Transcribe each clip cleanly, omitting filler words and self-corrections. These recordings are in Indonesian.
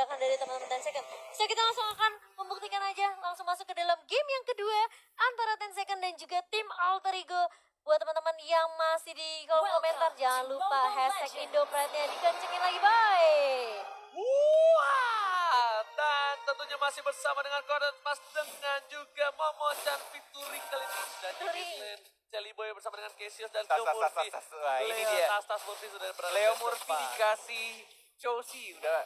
pergerakan dari teman-teman 10 second. So kita langsung akan membuktikan aja, langsung masuk ke dalam game yang kedua antara 10 second dan juga tim Alter Ego. Buat teman-teman yang masih di kolom komentar, jangan lupa hashtag Indopride-nya dikencengin lagi, bye! Wah, dan tentunya masih bersama dengan Kodet Mas dengan juga Momo-chan featuring kali ini sudah di lane. Jelly Boy bersama dengan Cassius dan Leo Murphy. Ini dia. Tas Murphy sudah berada Leo di Murphy depan. dikasih Chelsea udah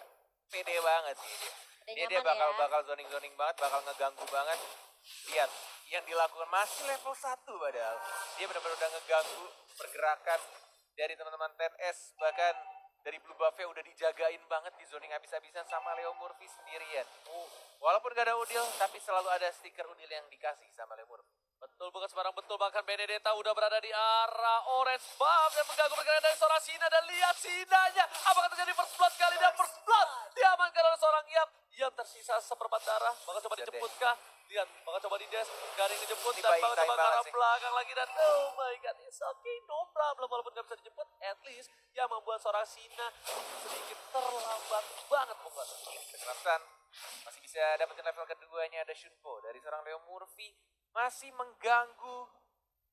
pede banget sih dia. Dia nyaman ya. bakal zoning banget, bakal ngeganggu banget. Lihat yang dilakukan masih level 1 padahal. Dia benar-benar udah ngeganggu pergerakan dari teman-teman 10S, bahkan dari blue buff-nya udah dijagain banget di zoning habis-habisan sama Leo Murphy sendirian. Walaupun gak ada Udil, tapi selalu ada stiker Udil yang dikasih sama Leo Murphy. Betul bukan sembarang betul, bahkan Benedetta udah berada di arah orange buff yang mengganggu pergerakan dari seorang Sina, dan lihat Sinanya. Apakah terjadi first blood kali ini? First blood diamankan oleh seorang Yam. Yam tersisa seperempat darah, bakal coba dijemputkah? Lihat, bakal coba di dash, gak ada yang dijemput, dan Dibaik bakal time coba ke banget arah sih. belakang lagi, dan oh my god, it's okay, no problem. Walaupun gak bisa dijemput, at least yang membuat seorang Sina sedikit terlambat banget bukan. Kekerasan masih bisa dapetin level keduanya, ada Shunpo dari seorang Leo Murphy. Masih mengganggu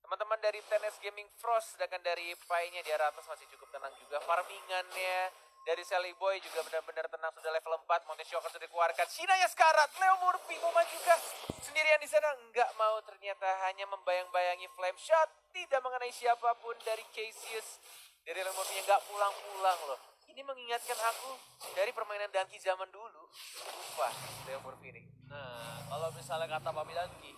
teman-teman dari 10S Gaming Frost, sedangkan dari Pai-nya di arah atas masih cukup tenang juga. Farmingannya dari Sally Boy juga benar-benar tenang, sudah level 4. Monte Shocker sudah dikeluarkan. Sinanya sekarat, Leo Murphy mau maju juga sendirian di sana, enggak mau, ternyata hanya membayang-bayangi flame shot, tidak mengenai siapapun dari Cassius. Dari Leo Murphy yang enggak pulang-pulang loh. Ini mengingatkan aku dari permainan Danki zaman dulu. Lupa Leo Murphy ini. Nah, kalau misalnya kata Papi Danki,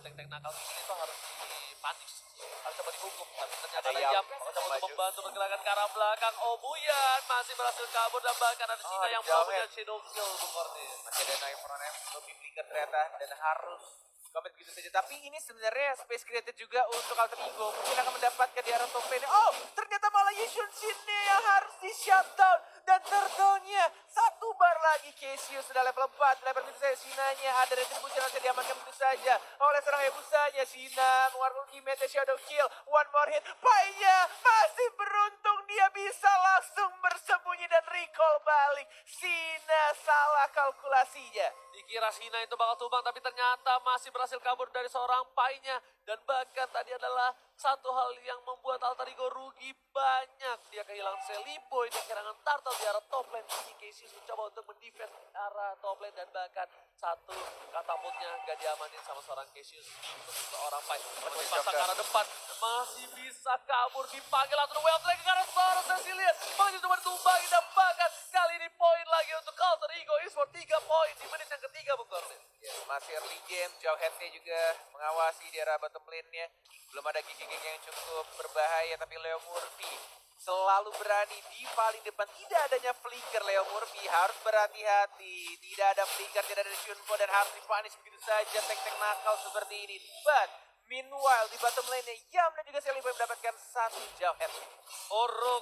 tank-tank nakal ini tuh harus dipanis, harus coba dihukum. Tapi ternyata Ada ada Yam Yam, bakal coba maju. untuk membantu pergerakan ke arah belakang. Oh Buyan masih berhasil kabur, dan bahkan ada Sina yang jauh punya ya. Shadow Kill Bung Kornis. Masih ada Knife Front M, lebih blinker ternyata, dan harus komit begitu saja. Tapi ini sebenarnya space created juga untuk Alter Ego. Mungkin akan mendapatkan di arah top lane. Oh, ternyata malah Yishun Shin-nya yang harus di shutdown. Dan turtle-nya satu bar lagi. Cassius sudah level 4. Level itu saya Sinanya. Ada retribution yang diamankan begitu saja oleh seorang Hebusanya. Sina mengeluarkan ultimate Shadow Kill. One more hit. Pai-nya masih beruntung. Dia bisa langsung bersembunyi dan recall balik. Sina salah kalkulasinya. Dikira Sina itu bakal tumbang, tapi ternyata masih berhasil kabur dari seorang Pai-nya. Dan bahkan tadi adalah satu hal yang membuat Alter Ego rugi banyak. Dia kehilangan Sally Boy, dia kehilangan Turtle di arah top lane. Ini Cassius mencoba untuk mendefense arah top lane, dan bahkan satu katapultnya gak diamanin sama seorang Cassius untuk seorang Pai. Masih pasang ke arah depan, masih bisa kabur, dipanggil langsung Well Drake ke arah seorang Cecilian. Masih cuma ditumbangi, dan bahkan kali ini poin lagi untuk Alter Ego Esports 3 poin di menit yang ketiga, Bung Kornis. Ya, masih early game, jauh headnya juga mengawasi di arah bottom lane-nya. Belum ada gigi-gigi yang cukup berbahaya, tapi Leo Murphy selalu berani di paling depan. Tidak adanya flicker, Leo Murphy harus berhati-hati. Tidak ada flicker, tidak ada Shunpo, dan harus dipanis begitu saja tank-tank nakal seperti ini. But meanwhile di bottom lane-nya Yam dan juga Sally Boy mendapatkan satu jauh head.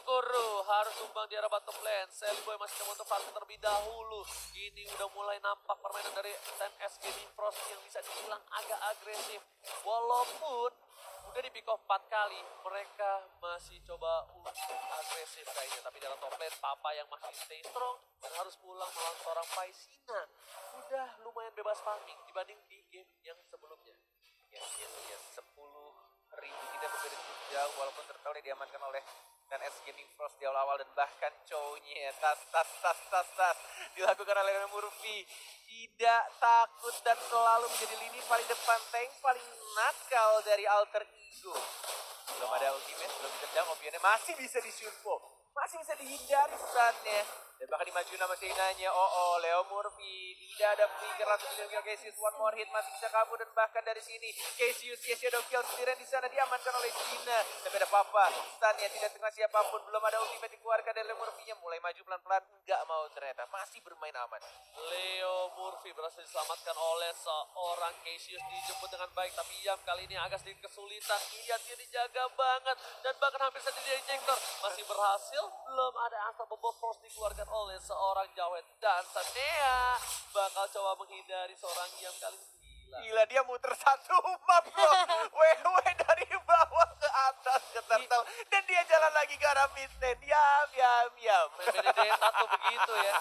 Koro harus tumbang di arah bottom lane. Sally Boy masih coba untuk farming terlebih dahulu. Ini udah mulai nampak permainan dari 10S Gaming Frost yang bisa dibilang agak agresif. Walaupun udah di pick off 4 kali, mereka masih coba untuk agresif kayaknya. Tapi dalam top lane, Papa yang masih stay strong dan harus pulang melawan seorang Pai. Sina udah lumayan bebas farming dibanding di game yang sebelumnya. Yes, 10.000 tidak berbeda cukup jauh, walaupun turtle diamankan oleh 10S Gaming Frost di awal-awal, dan bahkan cownya tas dilakukan oleh Leo Murphy. Tidak takut dan selalu menjadi lini paling depan, tank paling nakal dari Alter Ego. Belum ada ultimate, belum ditendang, opionnya masih bisa disunpo, masih bisa dihindari stunnya, dan bahkan dimajuin sama Sinanya. Leo Murphy tidak ada flicker, langsung dikill Cassius. One more hit, masih bisa kabur, dan bahkan dari sini Cassius Shadow Kill sendirian di sana diamankan oleh Sina. Tapi ada Papa, stunnya tidak tengah siapapun, belum ada ultimate dikeluarkan dari Leo Murphy-nya. Mulai maju pelan-pelan, enggak mau ternyata, masih bermain aman. Leo Murphy berhasil diselamatkan oleh seorang Cassius, dijemput dengan baik, tapi Yam kali ini agak sedikit kesulitan. Lihat dia dijaga banget, dan bahkan hampir saja dia injektor. Masih berhasil, belum ada Unstoppable Force dikeluarkan oleh seorang Jawet, dan Sanea bakal coba menghindari seorang Yam kali ini. Gila, dia muter satu map loh. Wewe dari bawah ke atas ke Turtle. Dan dia jalan lagi ke arah mid lane. Yam. Main Benedetta tuh begitu ya.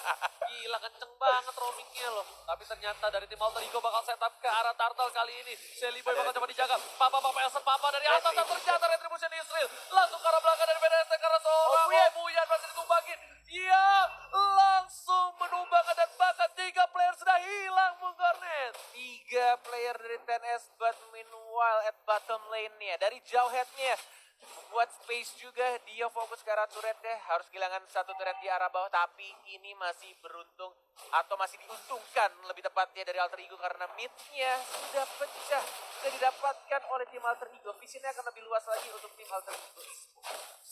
Gila kenceng banget roamingnya loh. Tapi ternyata dari tim Alter Ego bakal setup ke arah Turtle kali ini. Shelly Boy bakal coba dijaga. Papa Elsa Papa dari atas dan ternyata Retribution Israel. Langsung ke arah belakang dari Benedetta karena seorang Obuyan masih ditumbakin. Dia langsung menumbangkan dan bahkan 3 player sudah hilang Bung Garnet. 3 player dari TNS, but meanwhile at bottom lane-nya, dari jauh head-nya, buat space juga, dia fokus ke arah turret-nya, harus kehilangan satu turret di arah bawah, tapi ini masih beruntung, atau masih diuntungkan lebih tepatnya dari Alter Ego, karena mid-nya sudah pecah, sudah didapatkan oleh tim Alter Ego, visionnya akan lebih luas lagi untuk tim Alter Ego.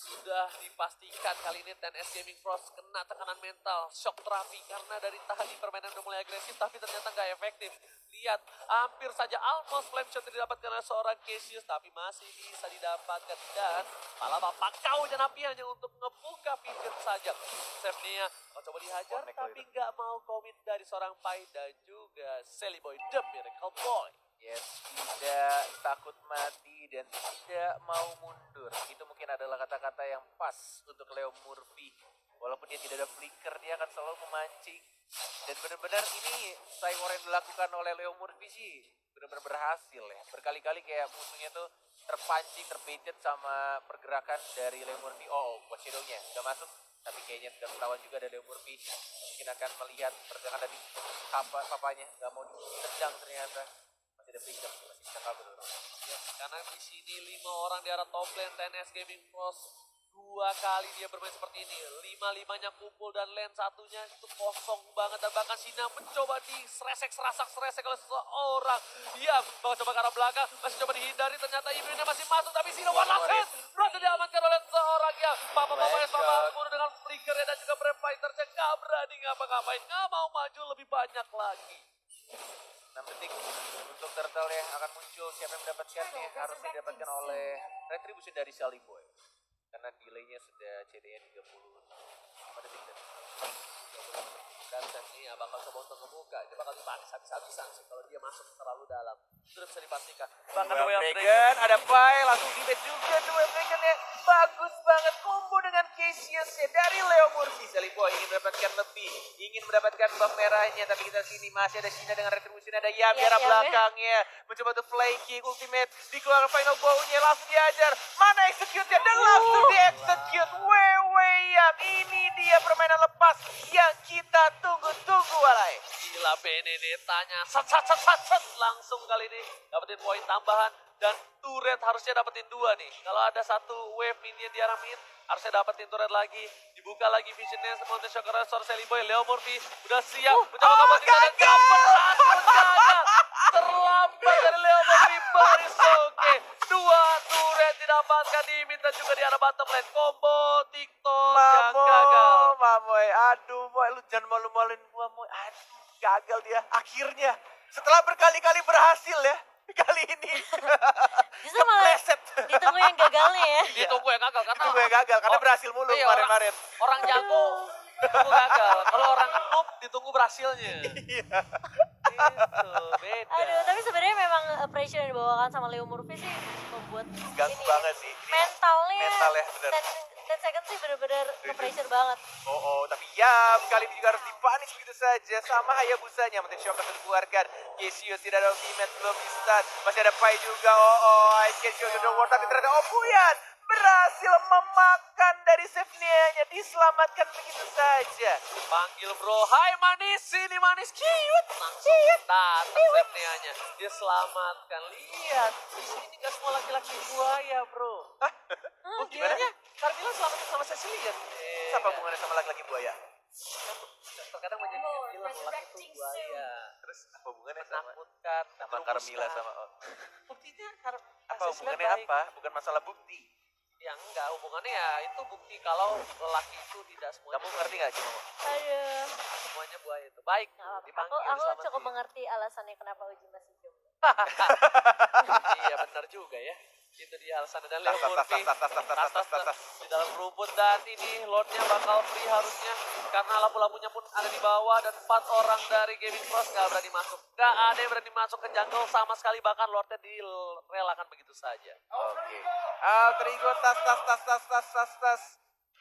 Sudah dipastikan kali ini TNS Gaming Pros kena tekanan mental, shock terapi karena dari tadi permainan udah mulai agresif tapi ternyata nggak efektif. Lihat, hampir saja almost flame shot didapatkan oleh seorang Cassius tapi masih bisa didapatkan dan malah bapak kau napi hanya untuk ngebuka vision saja. Safenya coba dihajar tapi nggak mau komit dari seorang Pai dan juga Shelly Boy The Miracle Boy. Yes, tidak takut mati dan tidak mau mundur. Itu mungkin adalah kata-kata yang pas untuk Leo Murphy. Walaupun dia tidak ada flicker, dia akan selalu memancing. Dan benar-benar ini cyber yang dilakukan oleh Leo Murphy sih benar-benar berhasil ya. Berkali-kali kayak musuhnya tuh terpancing, terbaited sama pergerakan dari Leo Murphy. Buat shadow-nya udah masuk. Tapi kayaknya sudah ketahuan juga dari Leo Murphy. Mungkin akan melihat pergerakan dari papanya. Gak mau ditendang ternyata. Masih ada flicker, masih bisa kabur. Yes, karena di sini 5 orang di arah top lane TNS Gaming Pros 2 kali dia bermain seperti ini. 5-5-nya kumpul dan lane satunya itu kosong banget dan bahkan Sina mencoba diseresek oleh seseorang. Dia bakal coba ke arah belakang, masih coba dihindari, ternyata Ibrinnya masih masuk tapi Sina one last hit berhasil diamankan oleh seorang ya. Papa bunuh dengan flickernya dan juga brave fighternya nggak berani ngapa-ngapain, nggak mau maju lebih banyak lagi. 6 detik untuk Turtle yang akan muncul. Siapa yang mendapatkannya harus didapatkan oleh Retribution dari Shelly Boy. Karena delaynya sudah CD-nya 35 detik. Dan Safety bakal coba untuk ngebuka. Dia bakal dipanis habis-habisan sih kalau dia masuk terlalu dalam. Sudah bisa dipastikan. Bahkan Duel Dragon Dragon, ada Pai, langsung di-bait juga Duel Dragon ya. Bagus banget combo dengan Cassius ya dari Leo Murphy. Shelly Boy ingin mendapatkan lebih, ingin mendapatkan buff merahnya. Tapi kita sini masih ada Sina dengan Retribution, ada Yam di arah belakangnya. Mencoba untuk play kick, ultimate, dikeluarkan final bow-nya, langsung diajar. Mana execute-nya? Dan langsung di-execute. Yam, ini dia permainan lepas yang kita tunggu-tunggu walai. Gila Benedettanya set langsung kali ini dapetin poin tambahan dan turret harusnya dapetin 2 nih. Kalau ada satu wave minion di arah mid harusnya dapetin turret lagi. Dibuka lagi visionnya Mountain Shocker Resort Shelly Boy. Leo Murphy udah siap mencoba kabur di sana. Gagal. Terlambat dari Leo Murphy. Barisoke 2 turret didapatkan di mid dan juga di arah bottom lane. Combo TikTok yang gagal. Mamoy, aduh Moy, lu jangan malu-maluin gua Moy. Aduh, gagal dia akhirnya. Setelah berkali-kali berhasil ya, kali ini. Justru malah ditunggu yang gagalnya ya. Ditunggu yang gagal karena Itu gue gagal, karena berhasil mulu iya, kemarin-kemarin. Orang jago ditunggu gagal. Kalau orang noob ditunggu berhasilnya. Iya. Itu beda. Aduh, tapi sebenarnya memang pressure yang dibawakan sama Leo Murphy sih membuat Ganggu ini banget sih. Ini mentalnya mental ya, bener. 10 seconds sih bener-bener nge-pressure banget. Tapi Yam kali ini juga harus dipanis begitu saja sama Hayabusanya. Mungkin shock harus dikeluarkan. Cassius tidak ada ultimate, belum bisa. Masih ada Pai juga. I can show you the world. Tapi ternyata Obuyan berhasil memakan dari save-nya, diselamatkan begitu saja. Panggil bro, hai manis, sini manis, ciut. Langsung datang safety-nya. Dia selamatkan. Lihat, di sini gak semua laki-laki buaya bro. Oh, gimana? Carmilla selamatin sama Cecilian. Apa hubungannya sama laki-laki buaya? Terkadang banyak yang bilang laki itu buaya. Terus apa hubungannya sama Menakutkan, Carmilla sama buktinya apa hubungannya apa? Bukan masalah bukti. Ya enggak, hubungannya ya itu bukti kalau lelaki itu tidak semuanya. Kamu ngerti gak Cimo? Aduh. Semuanya buaya itu. Baik, dipanggil Aku diselamatin. cukup mengerti alasannya kenapa Uji masih jomblo. Iya benar juga ya. Itu dia alasannya dan Tas, Leo tas, tas, Murphy. tas, tas, tas, tas, tas, tas, tas. Di dalam rumput dan ini Lordnya bakal free harusnya karena lampu-lampunya pun ada di bawah dan 4 orang dari Gaming Cross gak berani masuk. Gak ada yang berani masuk ke jungle sama sekali, bahkan Lordnya direlakan begitu saja. Oke. Alter Ego tas, tas, tas, tas, tas, tas, tas.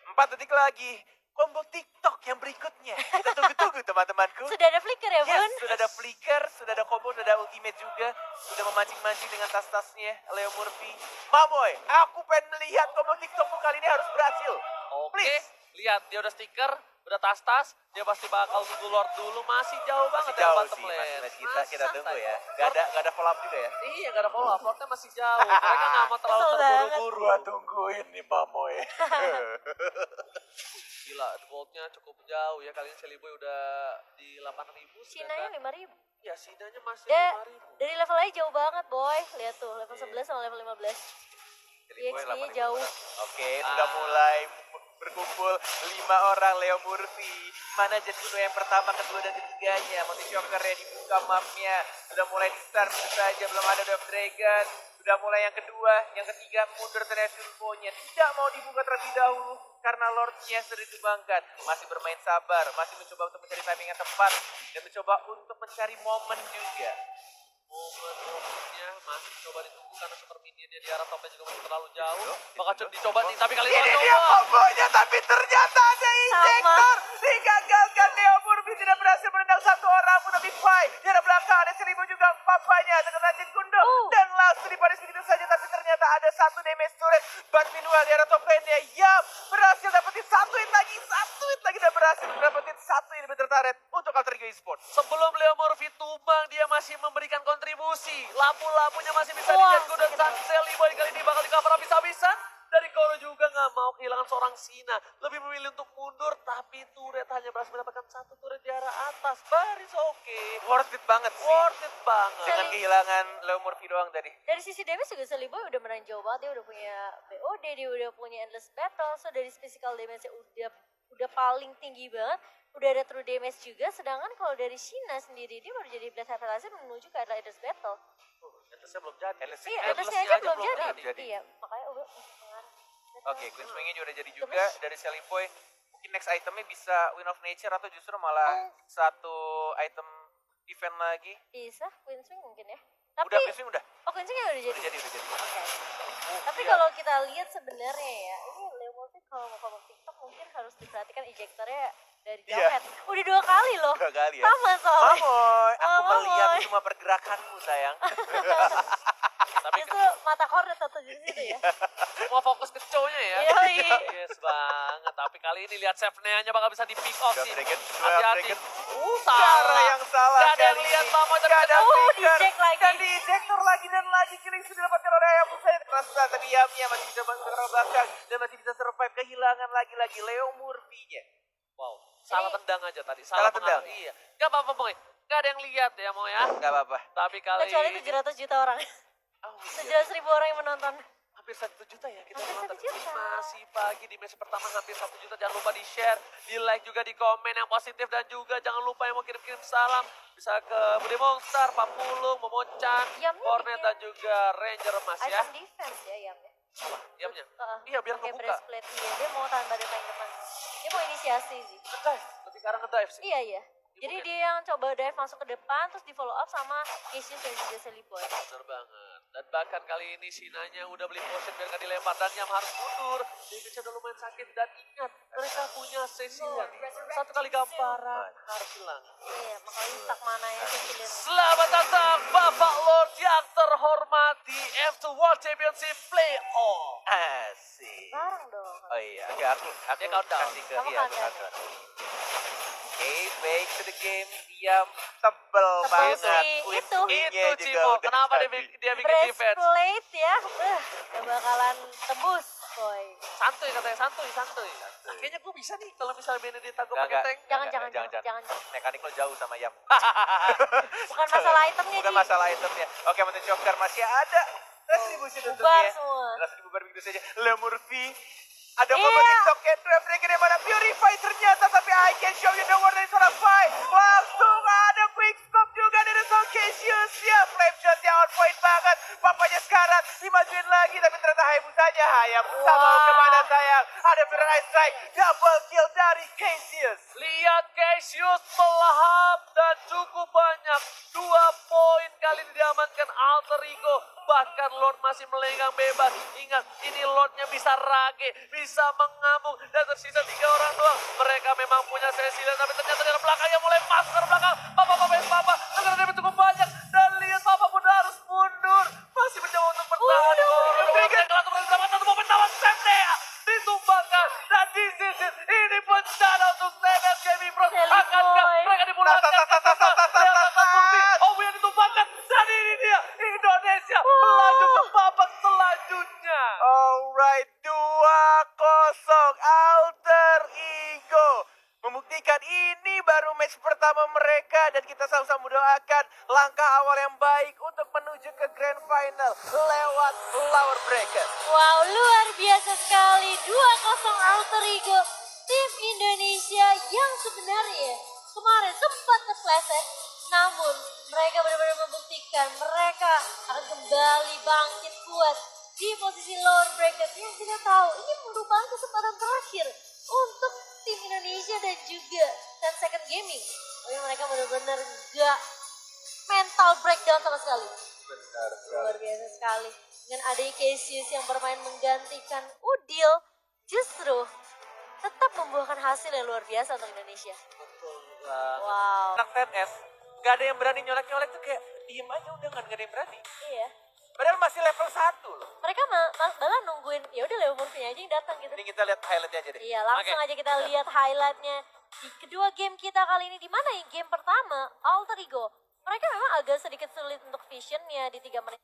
4 detik lagi. Combo TikTok yang berikutnya. Kita tunggu-tunggu teman-temanku. Sudah ada flicker ya, Yes, Bun? sudah ada flicker, sudah ada combo, sudah ada ultimate juga. Sudah memancing-mancing dengan tas-tasnya Leo Murphy. Mamoy, aku pengen melihat combo TikTokmu kali ini harus berhasil. Oke, Please. lihat dia udah stiker, udah tas-tas, dia pasti bakal tunggu Lord dulu. Masih jauh banget Masih dari jauh bottom sih, lane. masih kita tunggu ya. Lord- Gak ada follow up juga ya. Iya, gak ada follow up. Lordnya masih jauh. Mereka gak mau terlalu Kesel banget. terburu-buru. tungguin nih Mamoy. Gila, goldnya cukup jauh ya. Kali ini Celiboy udah di 8.000. Sinanya 5.000. Ya, Sinanya masih Dia 5.000. dari level aja jauh banget, boy. Lihat tuh, level 11 sama level 15. EXP-nya jauh. Oke, sudah mulai berkumpul 5 orang Leo Murphy. Mana Jet Kuno yang pertama, kedua, dan ketiganya. Motif Shocker-nya dibuka mapnya. Sudah mulai di-start saja, belum ada Dove Dragon. Sudah mulai yang kedua, yang ketiga mundur ternyata infonya. Tidak mau dibuka terlebih dahulu karena Lordnya sudah ditumbangkan. Masih bermain sabar, masih mencoba untuk mencari timing yang tepat. Dan mencoba untuk mencari momen juga. Momen-momennya masih coba ditunggu karena super minionnya di arah topnya juga masih terlalu jauh. Itu. Bakal dicoba nih, tapi kali ini Ini bakal dia coba. kombonya, tapi ternyata ada injektor. Digagalkan, Leo Murphy tidak berhasil menendang satu orang pun, tapi Fai. Di arah belakang ada Celiboy juga, papanya dengan Rajin Kundo. Dan langsung dipanis begitu saja, tapi ternyata ada satu damage turret. But meanwhile di arah top lane-nya, Yap berhasil dapetin satu hit lagi dan berhasil dapetin satu inhibitor turret untuk Alter Ego Esports. Sebelum Leo Murphy tumbang, dia masih memberikan kontribusi. Lampu-lampunya masih bisa Wah, dijetku dan San Celiboy kali ini bakal di cover habis-habisan. Dari Koro juga nggak mau kehilangan seorang Sina. Lebih memilih untuk mundur, tapi turret hanya berhasil mendapatkan satu turret di arah atas. Baris oke. Worth it banget sih. Worth it banget. Dengan kehilangan Leo Murphy doang tadi. Dari sisi damage juga Celiboy udah menang jauh banget. Dia udah punya BOD, dia udah punya Endless Battle. So dari physical damage-nya udah paling tinggi banget. Udah ada true damage juga. Sedangkan kalau dari Shina sendiri, dia baru jadi Blade Hyperlaser menuju ke arah Endless Battle. Endlessnya belum jadi. Iya, Endlessnya Endlessnya aja belum jadi. jadi. Iya, makanya udah Oke, Queen Swing-nya juga udah jadi juga dari Celiboy. Mungkin next itemnya bisa Win of Nature atau justru malah satu item event lagi. bisa Queen Swing mungkin ya. Tapi Udah, Queen Swing udah. oh Queen Swing udah jadi. Udah jadi. Oke. Tapi iya. kalau kita lihat sebenarnya ya, ini Leo Murphy kalau mau cover TikTok mungkin harus diperhatikan ejektornya dari Iya. Jawhead. Udah 2 kali loh. 2 kali ya. Sama soalnya. Mamoy, aku Oh, melihat Mamoy. semua pergerakanmu sayang. Tapi Justru mata Hornet atau di situ ya. semua fokus ke cowoknya ya. Yoi. Yes banget. Tapi kali ini lihat Sefnea-nya bakal bisa di pick off Dove sih. Dragon, Dove Hati-hati. Dragon. Salah. Cara yang salah Gak ada yang kali lihat ini. Mamo tapi Gak ada flicker. di-eject lagi. Dan di-ejector lagi dan lagi. Killing sudah didapatkan oleh Ayam Hussein. Kerasa tapi Yamnya masih bisa bantu ke arah belakang. Dan masih bisa survive. Kehilangan lagi-lagi Leo Murphy-nya. Wow, salah Ini- tendang aja tadi. Salah pengarah. tendang? Iya. Gak apa-apa Moy. Gak ada yang lihat ya Moy ya. Gak apa-apa. Tapi kali Kecuali ini 700 juta orang. Oh, iya. 700.000 orang yang menonton. Hampir 1 juta ya kita Hampir nonton. 1 juta. Masih pagi di match pertama hampir 1 juta. Jangan lupa di share, di like juga, di komen yang positif. Dan juga jangan lupa yang mau kirim-kirim salam. Bisa ke Budi Monster, Papulung, Momochan, Yamnya Cornet bikin dan juga Ranger Emas ya. Item defense ya Yamnya. Diamnya. Heeh. Iya biar Pakai ngebuka. breastplate iya. Dia mau tambah dia paling depan. Dia mau inisiasi sih. Ngedive, lebih ke arah ngedive sih. Iya iya. Jadi mungkin- dia yang coba dive masuk ke depan terus di follow up sama Cassius dan juga Celiboy. Bener banget. Dan bahkan kali ini Sinanya udah beli potion biar gak dilempar. Dan Yam harus mundur. Dia udah lumayan sakit. Dan ingat, mereka punya Cecilia. Satu kali gamparan harus hilang. Iya, makanya tak mananya Cecilia. Selamat datang Bapak Lord yang terhormat di F2 World Championship Playoff. Asik. Bareng dong. Oh iya, oke aku Dia countdown. kasih ke Kamu iya, aku countdown. countdown. Oke, back to the game. Diam tebel Tebel banget. sih, Queen itu. Swing-nya Itu juga Cimo, udah kenapa dia, jadi. dia bikin defense? Breastplate ya. Gak bakalan tembus, boy. Santuy katanya, santuy. Kayaknya gue bisa nih kalau misalnya Benedetta gue Enggak, pakai tank. Jangan. Mekanik lo jauh sama Yam. Bukan masalah itemnya, Bukan Ji. masalah itemnya. Oke, Mountain Shocker masih ada. Retribusi Bubar tentunya. semua. Langsung dibubar begitu saja. Le Murphy. Ada Iya. combo TikToknya. Dove Dragon yang mana? Purify ternyata. Tapi I can show you the word dari seorang Fai. Langsung ada quick scope juga dari Soul Cassius. Ya, flame shotnya on point banget. Papanya sekarat. Dimajuin lagi. Tapi terus melahap dan cukup banyak. 2 poin kali ini diamankan Alter Ego. Bahkan Lord masih melenggang bebas. Ingat, ini Lordnya bisa rage, bisa mengamuk. Dan tersisa 3 orang doang. Mereka memang punya Cecilia, tapi ternyata dari belakangnya mulai masuk ke belakang. Papa. Karena dia cukup banyak. Dan lihat Papa pun harus mundur. Masih mencoba untuk bertahan. Mereka langsung mendapatkan satu momen tawan Septea. Ditumbangkan dan disisir. Ini bencana untuk TNS Gaming Pro. Akankah mereka dipulangkan? Obu yang ditumbangkan. Dan ini dia Indonesia melaju ke babak selanjutnya. Alright, 2-0 Alter Ego. Membuktikan ini baru match pertama mereka dan kita sama-sama mendoakan langkah awal yang baik untuk menuju ke Grand Final lewat Lower Bracket. Wow, luar biasa sekali. 2-0 Alter Ego. Tim Indonesia yang sebenarnya kemarin sempat kepleset. Namun mereka benar-benar membuktikan mereka akan kembali bangkit kuat di posisi lower bracket. Yang kita tahu ini merupakan kesempatan terakhir untuk tim Indonesia dan juga 10 Second Gaming. Tapi mereka benar-benar gak mental breakdown sama sekali. Benar, Luar biasa sekali. Dengan adanya Cassius yang bermain menggantikan Udil, justru tetap membuahkan hasil yang luar biasa untuk Indonesia. Wow. Anak TNS, gak ada yang berani nyolek-nyolek tuh kayak diem aja udah gak ada yang berani. Iya. Padahal masih level 1 loh. Mereka malah nungguin, ya udah level murphy aja yang datang gitu. Ini kita lihat highlightnya aja deh. Iya, langsung aja kita lihat highlightnya di kedua game kita kali ini. Di mana yang game pertama, Alter Ego. Mereka memang agak sedikit sulit untuk visionnya di 3 menit.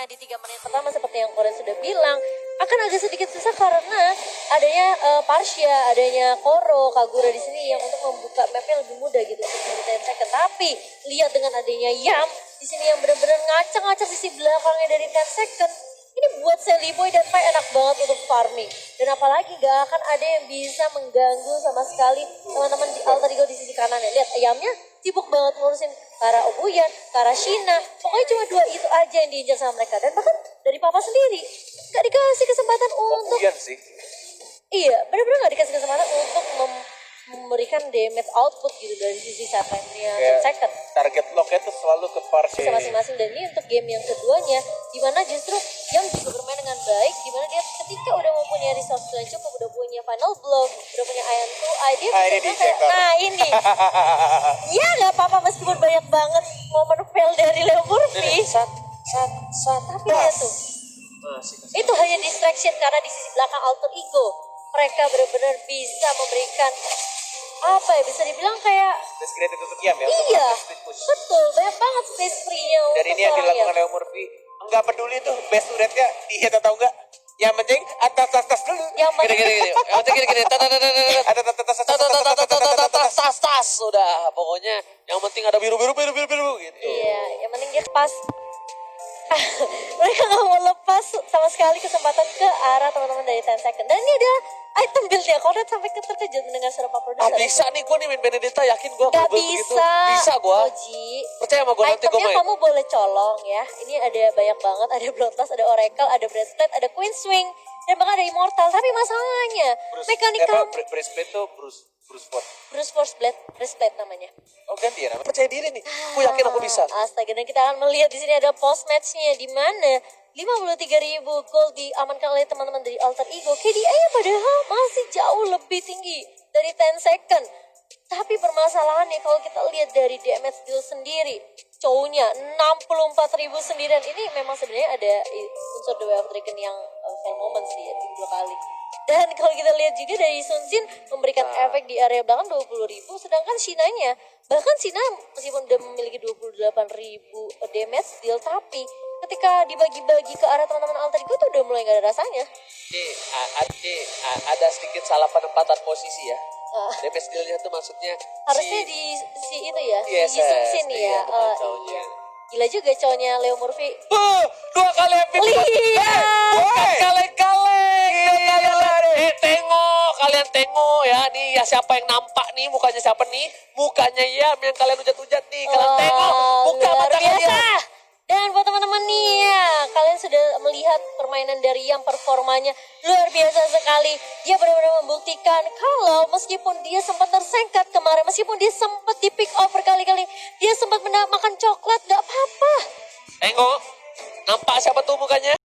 Di 3 menit pertama seperti yang Koren sudah bilang. Akan agak sedikit susah karena adanya Parsha, adanya Koro, Kagura di sini yang untuk membuka mapnya lebih mudah gitu untuk menjadi 10 second. Tapi lihat dengan adanya Yam di sini yang benar-benar ngacak-ngacak sisi belakangnya dari 10 second. Ini buat Sally Boy dan Pai enak banget untuk farming. Dan apalagi gak akan ada yang bisa mengganggu sama sekali teman-teman di Alter Ego di sisi kanan ya. Lihat ayamnya sibuk banget ngurusin Kara Obuyan, Kara Shina. Pokoknya cuma 2 itu aja yang diinjak sama mereka. Dan bahkan dari Papa sendiri gak dikasih kesempatan untuk... Obuyan sih. Iya, benar-benar gak dikasih kesempatan untuk memberikan damage output gitu dari sisi setline-nya second. Target locknya tuh selalu ke Parsha. Bisa masing-masing, dan ini untuk game yang keduanya dimana justru yang juga bermain dengan baik, dimana dia ketika udah mempunyai resource yang cukup, udah punya final block, udah punya Iron 2, dia ini bisa kayak, nah ini ya gak apa-apa meskipun banyak banget momen fail dari Leo Murphy, tapi ya tuh itu hanya distraction karena di sisi belakang Alter Ego mereka benar-benar bisa memberikan apa ya, bisa dibilang kayak Best created untuk Yam ya. iya, untuk split push. betul, banyak banget space free-nya Dan untuk ini yang seorang dilakukan Yam. Leo Murphy. Enggak peduli tuh best rate-nya dia atau enggak. Yang penting atas dulu. Yang penting Gini. Yang penting gini. Tas. Udah, pokoknya yang penting ada biru gitu. iya, yang penting dia pas. Mereka gak mau lepas sama sekali kesempatan ke arah teman-teman dari 10 second. Dan ini ada item build-nya. Kalau lihat sampai terkejut mendengar suara Pak Produser. Bisa nih gue nih main Benedetta, yakin gue Gak bisa. Bisa gue. Oji. Percaya sama gue, nanti gue Itemnya main. kamu boleh colong ya. Ini ada banyak banget. Ada Bloodlust, ada Oracle, ada Breastplate, ada Queen Swing. Dan bahkan ada Immortal. Tapi masalahnya mekanika Breastplate tuh Bruce Force Blade, Breastplate namanya. Oh ganti ya namanya. Percaya diri nih, gue yakin aku bisa. Astaga, dan kita akan melihat di sini ada post matchnya di mana 53.000 gold diamankan oleh teman-teman dari Alter Ego. KDA-nya padahal masih jauh lebih tinggi dari 10 second. Tapi permasalahannya kalau kita lihat dari damage deal sendiri, cowoknya 64.000 sendirian. Ini memang sebenarnya ada unsur The Way of Dragon yang fail moment sih ya, 2 kali. Dan kalau kita lihat juga dari Sun Jin memberikan efek di area belakang 20.000, sedangkan Shinanya, bahkan Shina meskipun udah memiliki 28.000 damage deal, tapi ketika dibagi-bagi ke arah teman-teman Alter Ego tuh udah mulai gak ada rasanya. Ada sedikit salah penempatan posisi ya. Damage deal-nya tuh maksudnya Harusnya di si itu ya, Yes, si Sun Jin ya. iya, betul, cowoknya. Gila juga cowoknya Leo Murphy. 2 kali epic. Lihat. Bukan kaleng-kaleng. Kalian tengok ya nih ya, siapa yang nampak nih mukanya, siapa nih mukanya Yam yang kalian ujat-ujat nih. Kalian tengok muka luar mata biasa. kalian. Dan buat teman-teman nih ya, kalian sudah melihat permainan dari yang performanya luar biasa sekali. Dia benar-benar membuktikan kalau meskipun dia sempat tersengkat kemarin, meskipun dia sempat di pick off berkali-kali, dia sempat makan coklat, gak apa-apa. Engo, nampak siapa tuh mukanya?